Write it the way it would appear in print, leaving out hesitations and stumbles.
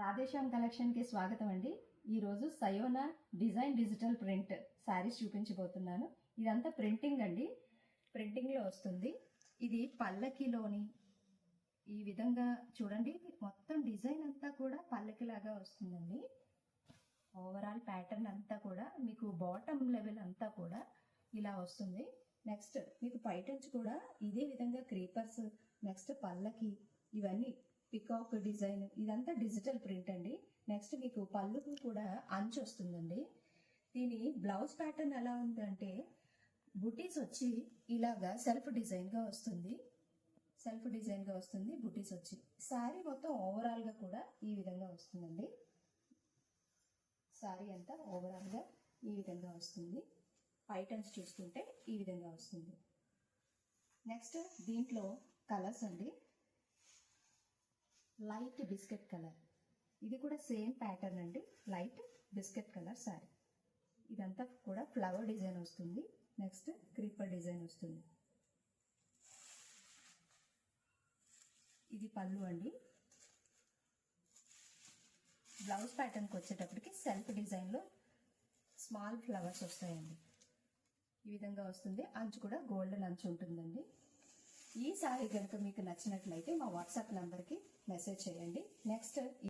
Radhe Shyam collection కి స్వాగతం అండి. ఈరోజు సయోనా డిజైన్ డిజిటల్ ప్రింట్ శారీస్ చూపించబోతున్నాను. ఇదంతా ప్రింటింగ్ అండి, ప్రింటింగ్ లో వస్తుంది. ఇది పల్లకిలోని ఈ విధంగా చూడండి, మొత్తం డిజైన్ అంతా కూడా పల్లకి లాగా వస్తుందండి. ఓవరాల్ ప్యాటర్న్ అంతా కూడా మీకు బాటమ్ లెవెల్ అంతా కూడా ఇలా వస్తుంది. నెక్స్ట్ మీకు పైటన్స్ కూడా ఇదే విధంగా క్రీపర్స్, నెక్స్ట్ పల్లకి, ఇవన్నీ పికాక్ డిజైన్, ఇదంతా డిజిటల్ ప్రింట్ అండి. నెక్స్ట్ మీకు పళ్ళుకు కూడా అంచు వస్తుందండి. దీని బ్లౌజ్ ప్యాటర్న్ ఎలా ఉందంటే బుటీస్ వచ్చి ఇలాగా సెల్ఫ్ డిజైన్ గా వస్తుంది. సెల్ఫ్ డిజైన్ గా వస్తుంది బుటీస్ వచ్చి. శారీ మొత్తం ఓవరాల్ గా కూడా ఈ విధంగా వస్తుందండి. శారీ అంతా ఓవరాల్ గా ఈ విధంగా వస్తుంది. పైటన్స్ చూసుకుంటే ఈ విధంగా వస్తుంది. నెక్స్ట్ దీంట్లో కలర్స్ అండి. లైట్ బిస్కెట్ కలర్, ఇది కూడా సేమ్ ప్యాటర్న్ అండి. లైట్ బిస్కెట్ కలర్ శారీ, ఇదంతా కూడా ఫ్లవర్ డిజైన్ వస్తుంది. నెక్స్ట్ క్రీపర్ డిజైన్ వస్తుంది. ఇది పళ్ళు అండి. బ్లౌజ్ ప్యాటర్న్కి వచ్చేటప్పటికి సెల్ఫ్ డిజైన్లో స్మాల్ ఫ్లవర్స్ వస్తాయండి. ఈ విధంగా వస్తుంది. అంచు కూడా గోల్డెన్ అంచు ఉంటుందండి. ఈ శారీ కనుక మీకు నచ్చినట్లయితే మా వాట్సాప్ నంబర్కి మెసేజ్ చేయండి. నెక్స్ట్